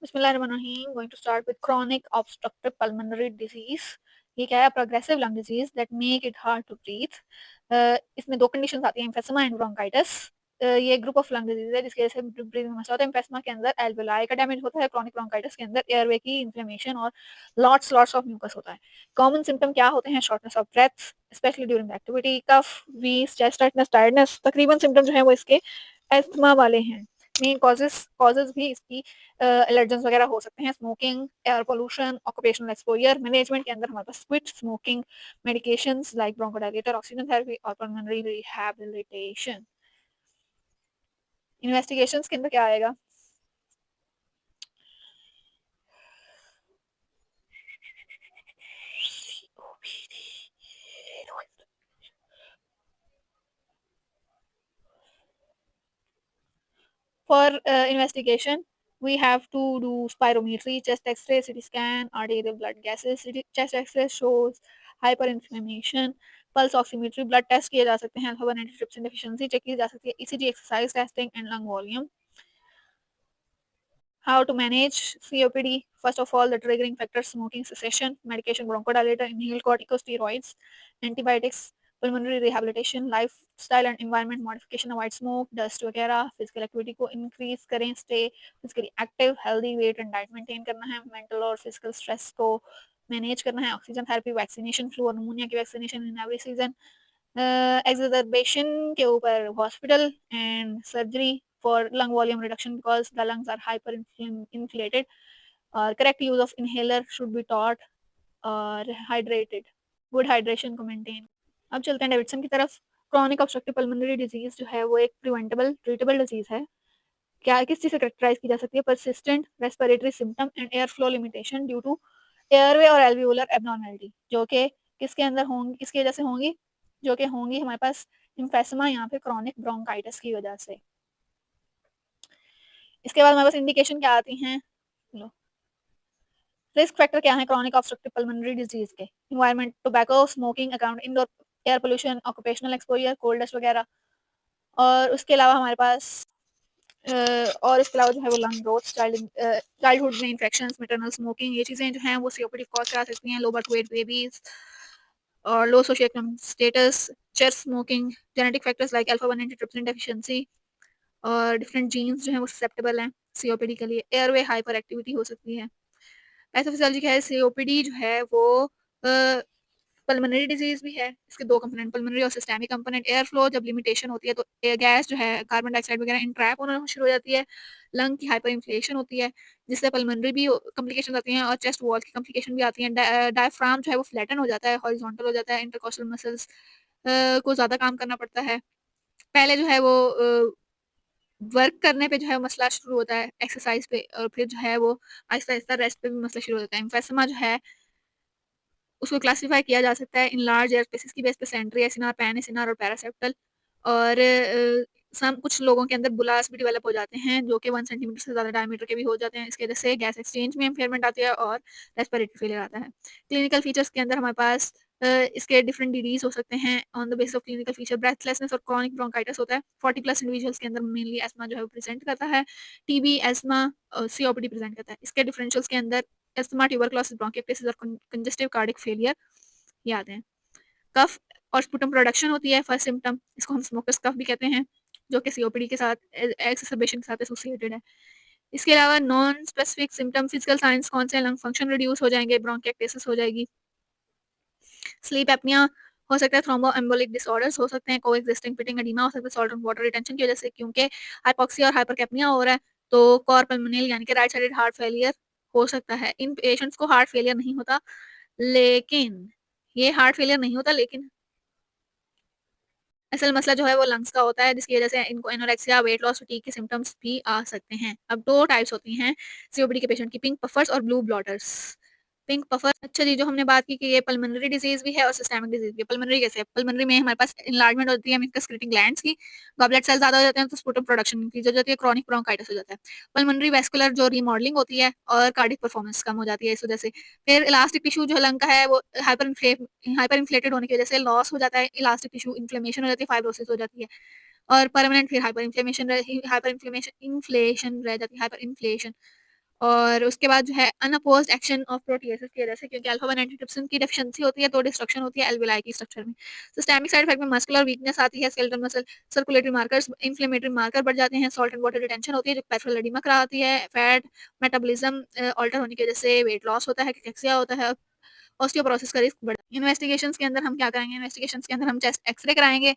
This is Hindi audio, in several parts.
Bismillahirrahmanirrahim. Going to start with chronic obstructive pulmonary disease. ये क्या है? Progressive lung disease that make it hard to breathe. इसमें दो कंडीशंस आती हैं, एम्फेसमा एंड ब्रोंकाइटिस। ये ग्रुप ऑफ लंग डिजीज है जिसकी वजह से ब्रीदिंग में मसला होता है। एम्फेसमा के अंदर एल्वेलाई का डैमेज होता है, क्रोनिक ब्रोंकाइटिस के अंदर एयरवे की इन्फ्लेमेशन और लॉट्स लॉट्स ऑफ म्यूकस होता है। कॉमन सिम्टम क्या होते हैं? Shortness of breath specially during activity, cough, wheeze, chest tightness, tiredness. तकरीबन सिम्टम जो है वो इसके एस्थमा वाले हैं। मेन कॉजेज भी इसकी एलर्जेंस वगैरह हो सकते हैं, smoking, air pollution, occupational exposure. Management के अंदर हमारे पास quit smoking, medications like bronchodilator, oxygen therapy और पल्मोनरी रिहैबिलिटेशन। इन्वेस्टिगेशंस के अंदर क्या आएगा? For investigation, we have to do spirometry, chest X-ray, CT scan, arterial blood gases. Chest X-ray shows hyperinflammation. Pulse oximetry, blood test किए जा सकते हैं, अल्फा 1 एंटीट्रिप्सिन डेफिशिएंसी चेक की जा सकती है, ECG, exercise testing and lung volume. How to manage COPD? First of all, the triggering factors: smoking cessation, medication, bronchodilator, inhaled corticosteroids, antibiotics, pulmonary rehabilitation, lifestyle and environment modification, avoid smoke, dust वगैरह, physical activity को increase करें, stay physically active, healthy weight and diet maintain करना है, mental और physical stress को मैनेज करना है, ऑक्सीजन थेरेपी, वैक्सीनेशन, फ्लू और निमोनिया की vaccination in every season, exacerbation के ऊपर hospital and surgery for lung volume reduction because the lungs are hyper inflated, और correct use of inhaler should be taught, और हाइड्रेटेड, गुड हाइड्रेशन को मेंटेन। अब चलते हैं डेविडसन की तरफ। क्रॉनिक ऑब्स्ट्रक्टिव पल्मोनरी डिजीज जो है वो एक प्रिवेंटेबल ट्रीटेबल डिजीज है। क्या किस चीज से कैरेक्टराइज की जा सकती है? Persistent respiratory symptom and air flow limitation due to airway और एल्वियोलर एबनॉर्मेलिटी, जो कि किसके अंदर होंगी, किसकी वजह से होंगी? जो कि होंगी हमारे पास इम्फेसमा यहाँ पे क्रॉनिक ब्रोंकाइटिस की वजह से। इसके बाद हमारे पास इंडिकेशन क्या आती हैं? लो, रिस्क फैक्टर क्या है क्रॉनिक ऑब्स्ट्रक्टिव पल्मोनरी डिजीज के? Environment, tobacco, smoking, account, indoor air pollution, occupational exposure, cold dust वगैरह। और उसके अलावा हमारे पास और इसके अलावा जो है वो लंग ग्रोथ, चाइल्डहुड में इन्फेक्शंस, मैटरनल स्मोकिंग, ये चीज़ें जो हैं वो सीओपीडी कॉज करा सकती हैं। लो बर्थ वेट बेबीज और low socio economic status, chest smoking, genetic factors like alpha 1 antitrypsin deficiency और डिफरेंट जीन्स जो हैं वो ससेप्टेबल हैं सीओपीडी के लिए। एयरवे हाइपर एक्टिविटी हो सकती है। पैथोफिजियोलॉजी क्या है? सीओपीडी जो है वो पल्मोनरी डिजीज भी है। इसके दो कंपोनेंट, पल्मोनरी और सिस्टेमिक कंपोनेंट। एयर फ्लो जब लिमिटेशन होती है तो एयर गैस जो है कार्बन डाइऑक्साइड वगैरह इंट्रैप होना शुरू हो जाती है। लंग की हाइपर इन्फ्लेशन होती है जिससे पल्मोनरी भी कॉम्प्लिकेशन आती हैं और चेस्ट वॉल की कॉम्प्लिकेशन भी आती हैं। डायफ्राम जो है वो फ्लैटन हो जाता है, हॉरिजॉन्टल हो जाता है, इंटरकॉस्टल मसल्स को ज़्यादा काम करना पड़ता है। पहले जो है वो वर्क करने पे जो है मसला शुरू होता है एक्सरसाइज पे, और फिर जो है वो आहिस्ता-आहिस्ता रेस्ट पे भी मसला शुरू हो जाता है। एम्फेसमा जो है उसको क्लासिफाई किया जा सकता है इन लार्ज एयर स्पेसेस की बेस पे, सेंट्री एसिनार, पैन एसिनार और पैरासेप्टल। और सम कुछ लोगों के अंदर बुलास भी डेवलप हो जाते हैं जो कि 1 सेंटीमीटर से ज़्यादा डायमीटर के भी हो जाते हैं। इसकी वजह से गैस एक्सचेंज में इम्पेयरमेंट आती है और रेस्पिरेटरी फेलियर आता है। क्लिनिकल फीचर्स के अंदर हमारे पास इसके डिफरेंट डिजीज़ हो सकते हैं on the basis of clinical feature. Breathlessness और क्रॉनिक ब्रोंकाइटिस होता है। 40 प्लस इंडिविजुअल्स के अंदर मेनली अस्थमा जो है वो प्रेज़ेंट करता है। टीबी, अस्थमा सीओपीडी प्रेज़ेंट करता है। इसके डिफरेंशियल्स के अंदर अस्थमा, ट्यूबरकुलोसिस, ब्रोंकियोप्टेसिस और कंजेस्टिव कार्डियक फेलियर ये आते हैं। कफ और स्पुटम प्रोडक्शन होती है फर्स्ट सिम्पटम, इसको हम स्मोकर्स कफ भी कहते हैं, जो कि सीओपीडी के साथ एक्सरबेशन के साथ एसोसिएटेड है। इसके अलावा non specific symptom physical science कौन से? लंग फंक्शन रिड्यूस हो जाएंगे, ब्रोंकिएक्टेसिस हो जाएगी, स्लीप एपनिया हो सकता है, थ्रोम्बो एम्बोलिक डिसऑर्डर्स हो सकते हैं, कोएक्सिस्टिंग पिटिंग एडिमा हो सकता है सॉल्ट एंड वाटर रिटेंशन की वजह से, क्योंकि हाइपॉक्सिया और हाइपरकैप्निया हो रहा है तो कॉर पल्मोनल यानी कि राइट साइडेड हार्ट फेलियर हो सकता है। इन पेशेंट्स को हार्ट फेलियर नहीं होता, लेकिन ये हार्ट फेलियर नहीं होता लेकिन असल मसला जो है वो लंग्स का होता है जिसकी वजह से इनको एनोरेक्सिया, वेट लॉस, फटीग के सिम्पटम्स भी आ सकते हैं। अब 2 टाइप्स होती हैं सीओपीडी के पेशेंट की, पिंक पफर्स और ब्लू ब्लॉटर्स। पिंक पफर, अच्छा जी, जो हमने बात की कि ये पल्मोनरी डिजीज भी है और सिस्टेमिक डिजीज भी है। पल्मोनरी कैसे है? पल्मोनरी में हमारे पास एनलार्जमेंट होती है मिस्कस क्रीटिंग ग्लैंड्स की, गॉबलेट सेल ज्यादा हो जाते हैं तो स्पुटम प्रोडक्शन इंक्रीज हो जाती है, क्रॉनिक ब्रोंकाइटिस हो जाता है। पल्मोनरी वेस्कुलर जो रीमॉडलिंग होती है और कार्डिक परफॉर्मेंस कम हो जाती है इस वजह से। फिर इलास्टिक टिश्यू जो लंग का है वो हाइपर इन्फ्लेटेड होने की वजह से लॉस हो जाता है, इलास्टिक टिश्यू इन्फ्लेमेशन हो जाती है, फाइब्रोसिस हो जाती है और परमानेंट फिर हाइपर इन्फ्लेशन इन्फ्लेशन रह जाती है, हाइपर इन्फ्लेशन। और उसके बाद जो है अनअपोज्ड एक्शन ऑफ प्रोटीएसेस की वजह से, क्योंकि अल्फा 1 एंटीट्रिप्सिन की डेफिशिएंसी होती है तो डिस्ट्रक्शन होती है एल्वेलाई की स्ट्रक्चर में। सिस्टेमिक साइड इफेक्ट में मस्कुलर वीकनेस आती है, skeletal muscle circulatory markers inflammatory marker बढ़ जाते हैं, सॉल्ट एंड वाटर रिटेंशन होती है जो पेरिफेरल एडिमा कराती है, फैट मेटाबॉलिज्म ऑल्टर होने की वजह से वेट लॉस होता है, कैक्सिया होता है, ऑस्टियोपोरोसिस का रिस्क बढ़ा। इन्वेस्टिगेशंस के अंदर हम क्या करेंगे, इन्वेस्टिगेशंस के अंदर हम चेस्ट एक्सरे कराएंगे।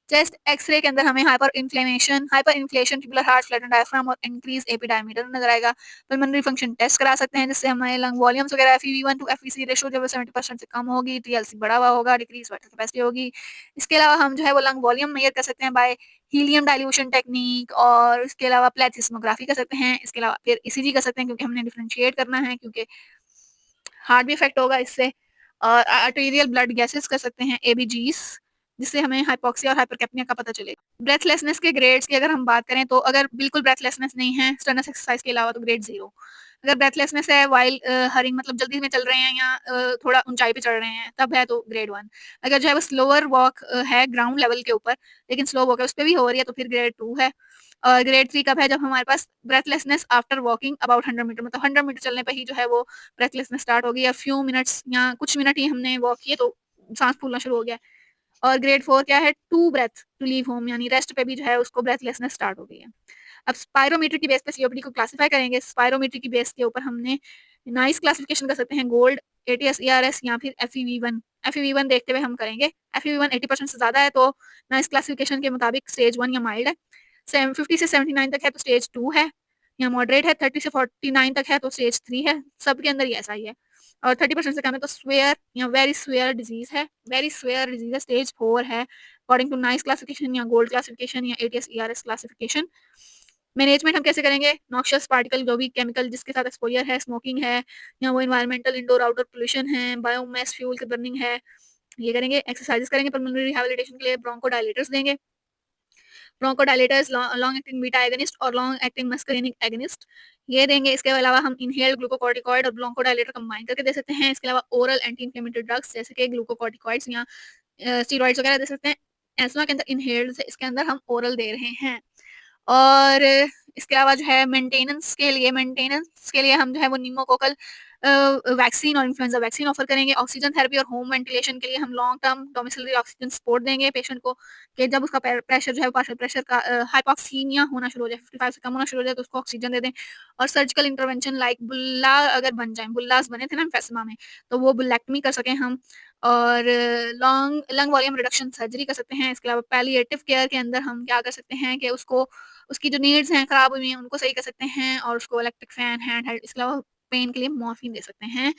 चेस्ट एक्सरे के अंदर हमें hyper inflation tubular heart flatten diaphragm और इंक्रीज एपी डायमीटर नजर आएगा। पल्मोनरी फंक्शन टेस्ट करा सकते हैं जिससे हमारे लंग वॉल्यूम्स वगैरह FeV1 टू FVC रेशो जब 70% से कम होगी, TLC बढ़ा हुआ होगा, डिक्रीज वाटर कैपेसिटी होगी। इसके अलावा हम जो है वो लंग वॉल्यूम मेजर कर सकते हैं बाय हीलियम डाइल्यूशन टेक्निक, और इसके अलावा प्लेथिस्मोग्राफी कर सकते हैं। इसके अलावा फिर ECG कर सकते हैं क्योंकि हमने डिफरेंशिएट करना है, क्योंकि हार्ट भी इफेक्ट होगा इससे। और आर्टेरियल ब्लड गैसेस कर सकते हैं, ABGs, जिससे हमें हाइपोक्सिया और हाइपरकैप्निया का पता चलेगा। ब्रेथलेसनेस के ग्रेड्स की अगर हम बात करें तो अगर बिल्कुल ब्रेथलेसनेस नहीं है स्टर्नस एक्सरसाइज के अलावा तो ग्रेड 0। अगर ब्रेथलेसनेस है वाइल हरिंग मतलब जल्दी में चल रहे हैं या थोड़ा ऊंचाई पे चढ़ रहे हैं तब है तो ग्रेड 1। अगर जो है वो स्लोअर वॉक है ग्राउंड लेवल के ऊपर लेकिन स्लो वॉक है उस पर भी हो रही है तो फिर ग्रेड 2 है। और ग्रेड 3 कब है, जब हमारे पास breathlessness after walking about 100 metre, मतलब 100 मीटर चलने पे ही जो है वो ब्रेथलेसनेस स्टार्ट होगी, या फ्यू मिनट्स या कुछ मिनट ही हमने वॉक किए तो सांस फूलना शुरू हो गया। और ग्रेड 4 क्या है, to breath to leave home, यानी रेस्ट पे भी जो है उसको ब्रेथलेसनेस स्टार्ट हो गई है। अब स्पायरोमीटर की बेस पे सीओपीडी को क्लासिफाई करेंगे। स्पायरोमीटर की बेस के ऊपर हमने नाइस क्लासिफिकेशन कर सकते हैं, गोल्ड, ATS, ERS या फिर FEV1। FEV1 देखते हुए हम करेंगे। FEV1 80% से ज्यादा है तो नाइस क्लासिफिकेशन के मुताबिक स्टेज 1 या माइल्ड है। 50 से 79 तक है तो स्टेज 2 है, या मॉडरेट है। 30 से 49 तक है तो स्टेज 3 है। सबके अंदर ही ऐसा ही है। और 30% से कम है तो स्वेयर या वेरी स्वेयर डिजीज है। वेरी स्वेयर डिजीज है, स्टेज 4 है अकॉर्डिंग टू नाइस क्लासिफिकेशन या गोल्ड क्लासिफिकेशन या ATS ERS क्लासिफिकेशन। मैनेजमेंट हम कैसे करेंगे, नॉक्शियस पार्टिकल जो भी केमिकल जिसके साथ एक्सपोजर है, स्मोकिंग है या वो इन्वायरमेंटल इंडोर आउटडोर पोल्यूशन है, बायोमास फ्यूल की बर्निंग है, ये करेंगे। एक्सरसाइजेस करेंगे, पल्मोनरी रिहैबिलिटेशन के लिए ब्रोंकोडायलेटर्स देंगे। Bronchodilators long acting beta agonist और लॉन्ग एक्टिंग मस्करिनिक एगनिस्ट ये देंगे। इसके अलावा हम इनहेल्ड ग्लूकोकॉर्टिकॉइड और ब्रोंकोडायलेटर कंबाइन करके दे सकते हैं। इसके अलावा ओरल एंटी इंफ्लेमेटरी ड्रग्स जैसे कि ग्लूकोकॉर्टिकॉइड्स या स्टीरॉइड्स वगैरह दे सकते हैं। एस्मा के अंदर इनहेल्ड से, इसके अंदर हम ओरल दे रहे हैं। और इसके अलावा जो है मेंटेनेंस के लिए हम जो है वो निमोकोकल वैक्सीन और इन्फ्लुएंजा वैक्सीन ऑफर करेंगे। ऑक्सीजन थेरेपी और होम वेंटिलेशन के लिए हम long term domiciliary oxygen support देंगे पेशेंट को, कि जब उसका प्रेशर जो है पार्शियल प्रेशर का हाइपोक्सीमिया होना शुरू हो जाए, 55 से कम होना शुरू हो जाए तो उसको ऑक्सीजन दे दें। और सर्जिकल इंटरवेंशन लाइक बुल्ला अगर बन जाए, बुल्लास बने थे ना एम्फेसिमा में, तो वो बुल्लेक्टमी कर सकें हम। और long lung volume reduction surgery कर सकते हैं। इसके अलावा पैलिएटिव केयर के अंदर हम क्या कर सकते हैं कि उसको उसकी जो नीड्स हैं खराब हुई हैं उनको सही कर सकते हैं, और उसको इलेक्ट्रिक फैन हैंड हेल्ड, इसके अलावा पेन के लिए मॉर्फिन दे सकते हैं।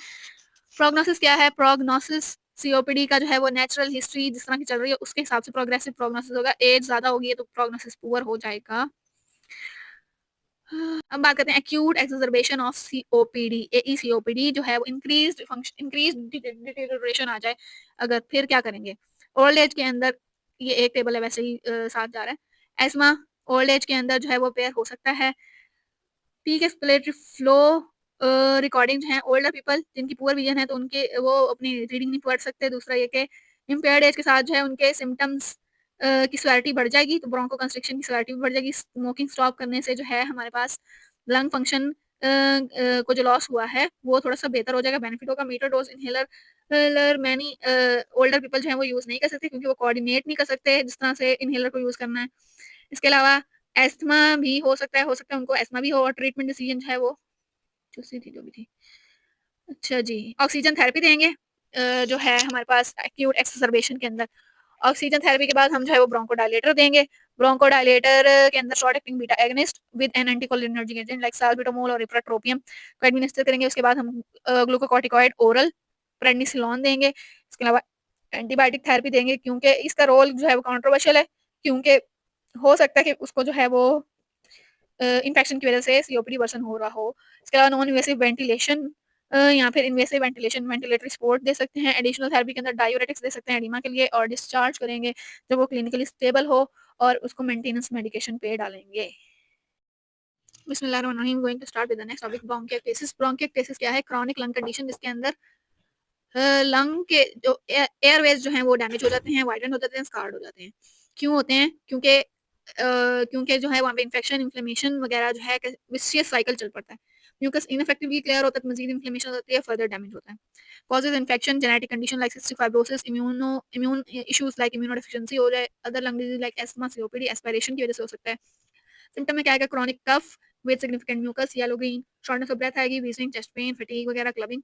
प्रोग्नोसिस क्या है, प्रोग्नोसिस सीओपीडी का जो है वो नेचुरल हिस्ट्री जिस तरह की चल रही है उसके हिसाब से प्रोग्रेसिव प्रोग्नोसिस होगा। एज ज्यादा होगी तो प्रोग्नोसिस पुअर हो जाएगा। अब बात करते हैं एक्यूट एक्सर्बेशन ऑफ सीओपीडी, AECOPD जो है वो इंक्रीज डिटेरियोरेशन आ जाए अगर, फिर क्या करेंगे। ओल्ड एज के अंदर ये एक टेबल है वैसे ही साथ जा रहा है। एस्मा ओल्ड एज के अंदर जो है वो पेयर हो सकता है। पीक एक्सपिरेटरी फ्लो रिकॉर्डिंग जो है ओल्डर पीपल जिनकी पुअर विजन है तो उनके वो अपनी रीडिंग नहीं पढ़ सकते। दूसरा ये कि इम्पेयर्ड एज के साथ जो है उनके सिम्टम्स की सिवियरिटी बढ़ जाएगी, तो ब्रोंको कंस्ट्रिक्शन की सिवियरिटी भी बढ़ जाएगी। स्मोकिंग स्टॉप करने से जो है हमारे पास लंग फंक्शन को जो लॉस हुआ है वो थोड़ा सा बेहतर हो जाएगा, बेनिफिट होगा। Meter dose inhaler many older people जो है वो यूज नहीं कर सकते क्योंकि वो कोऑर्डिनेट नहीं कर सकते जिस तरह से इनहेलर को यूज करना है। इसके अलावा एस्थमा भी हो सकता है उनको एस्थमा भी हो, और ट्रीटमेंट डिसीजन जो है वो चूसी थी जो भी थी। अच्छा जी, ऑक्सीजन थेरेपी देंगे जो है हमारे पास एक्यूट एक्सर्बेशन के अंदर। ऑक्सीजन थेरेपी के बाद हम जो है वो ब्रोंकोडायलेटर देंगे। ब्रोंकोडायलेटर के अंदर short acting beta agonist with an anticholinergic agent like salbutamol और इप्राट्रोपियम को एडमिनिस्टर करेंगे। उसके बाद हम ग्लूकोकॉर्टिकॉइड ओरल प्रेडनिसोलोन देंगे। इसके अलावा एंटीबायोटिक थेरेपी देंगे क्योंकि इसका रोल जो है वो कंट्रोवर्शियल है, क्योंकि हो सकता है कि उसको जो है वो इन्फेक्शन की वजह से सीओपीडी वर्सन हो रहा हो। इसके अलावा नॉन इन्वेसिव वेंटिलेशन या फिर इन्वेसिव वेंटिलेशन वेंटिलेटरी सपोर्ट दे सकते हैं। एडिशनल थेरेपी के अंदर डायूरेटिक्स दे सकते हैं एडिमा के लिए, और डिस्चार्ज करेंगे जब वो क्लिनिकली स्टेबल हो और उसको मेंटेनेंस मेडिकेशन पे डालेंगे। बिस्मिल्लाहिर्रहमानिर्रहीम, going to start with the next topic, bronchiectasis. Bronchiectasis क्या है, क्रॉनिक लंग कंडीशन जिसके अंदर लंग के जो एयरवेज जो हैं वो डैमेज हो जाते हैं, वाइडन हो जाते हैं, स्कार्ड हो जाते हैं। क्यों होते हैं, क्योंकि जो है वहाँ पे इन्फेक्शन इन्फ्लेमेशन वगैरह जो है विशियस साइकिल चल पड़ता है। म्यूकस इनफेक्टिवली क्लियर होता है तो मजीद इन्फ्लेमेशन होती है, फर्दर डैमेज होता है। Causes infection, genetic condition like cystic fibrosis, immune issues like immunodeficiency हो जाए, other lung disease like asthma, COPD, aspiration की वजह से हो सकता है। सिम्पटम में क्या आएगा? Chronic cough with significant mucus, yellow green, shortness of breath आएगी, वीजिंग, चेस्ट पेन, फटीग वगैरह, क्लबिंग।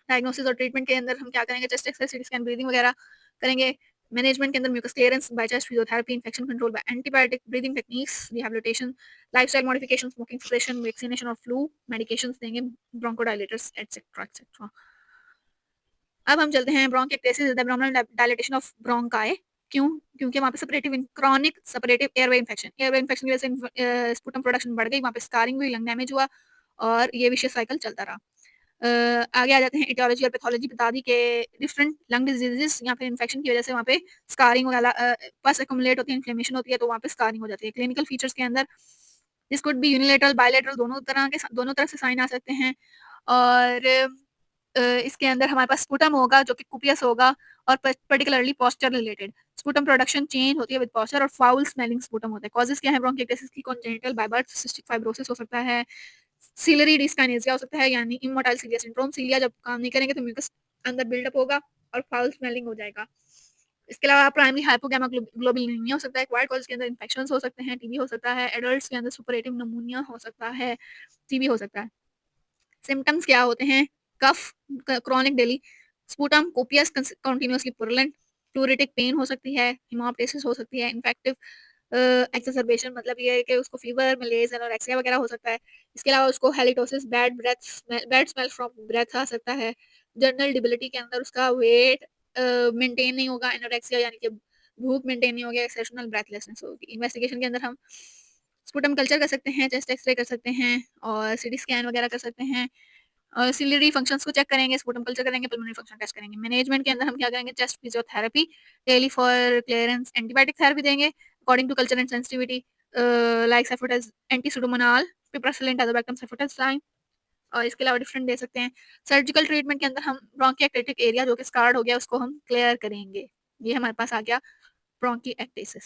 डायग्नोसिस और ट्रीटमेंट के अंदर हम क्या करेंगे? Chest x ray, CT scan, breathing वगैरह करेंगे। मैनेजमेंट के अंदर mucus clearance by chest physiotherapy, infection control by antibiotic, breathing techniques, rehabilitation, lifestyle modification, smoking cessation, vaccination और फ्लू मेडिकेशंस देंगे, ब्रोंकोडायलेटर्स एटसेट्रा एटसेट्रा। अब हम चलते हैं bronchiectasis, the abdominal dilatation of bronchi. क्यों? क्योंकि वहाँ पे separative chronic separative airway infection, airway infection की वजह से स्पुटम प्रोडक्शन बढ़ गई, वहाँ पे स्कारिंग हुई, लंग डैमेज हुआ और ये विशियस साइकिल चलता रहा। आगे आ जाते हैं इटियोलॉजी और पैथोलॉजी बता दी कि डिफरेंट लंग डिजीजेस या फिर इन्फेक्शन की वजह से वहाँ पे स्कारिंग वगैरह पस एक्युमुलेट होती है, इन्फ्लेमेशन होती है, तो वहाँ पे स्कारिंग हो जाती है। क्लिनिकल फीचर्स के अंदर this could be unilateral, bilateral, दोनों तरफ से साइन आ सकते हैं। और इसके अंदर हमारे पास स्पुटम होगा जो कि कुपियस होगा और particularly posture related. Sputum production change होती है विद पोस्चर और फाउल स्मेलिंग स्पुटम होता है। कॉजेस क्या है ब्रोंकिटिस की? Congenital by birth cystic fibrosis हो सकता है, सिलरी डिस्काइनेसिया हो सकता है, यानी इमोटाइल सीलिया सिंड्रोम। सीलिया जब काम नहीं करेंगे तो म्यूकस अंदर बिल्डअप होगा और फाउल स्मेलिंग हो जाएगा। इसके अलावा प्राइमरी हाइपोगामा ग्लोबुलिनीमिया हो सकता है। एक्वायर्ड कॉजेस के अंदर इन्फेक्शंस हो सकते हैं, टीबी हो सकता है, एडल्ट्स के अंदर सुपरेटिव नमूनिया हो सकता है, टीबी हो सकता है। सिम्पटम्स क्या होते हैं? Cough, chronic daily, sputum copious continuously purulent, pleuritic pain हो सकती है, हेमोप्टाइसिस हो सकती है, इन्फेक्टिव एक्सरबेशन मतलब ये है कि उसको फीवर, मलेरिया, एनोरेक्सिया वगैरह हो सकता है। इसके अलावा उसको halitosis, bad smell from breath आ सकता है। जनरल डिबिलिटी के अंदर उसका वेट मेंटेन नहीं होगा, एनोरेक्सिया यानी कि भूख मेंटेन नहीं होगी, एक्सेप्शनल ब्रेथलेसनेस होगी। इन्वेस्टिगेशन के अंदर हम स्पुटम कल्चर कर सकते हैं, चेस्ट एक्सरे कर सकते हैं और सीटी स्कैन वगैरह कर सकते हैं। सिलियरी फंक्शंस को चेक करेंगे, स्पुटम कल्चर करेंगे, पल्मोनरी फंक्शन टेस्ट करेंगे। मैनेजमेंट के अंदर हम क्या करेंगे? Chest physiotherapy, daily for clearance, antibiotic therapy देंगे according to culture and sensitivity, like ceftazidime, antipseudomonal, piperacillin, tazobactam, cefotetan. और इसके अलावा डिफरेंट दे सकते हैं। सर्जिकल ट्रीटमेंट के अंदर हम ब्रोंकिएक्टेटिक एरिया जो कि स्कार्ड हो गया उसको हम क्लियर करेंगे। ये हमारे पास आ गया ब्रोंकिएक्टेसिस।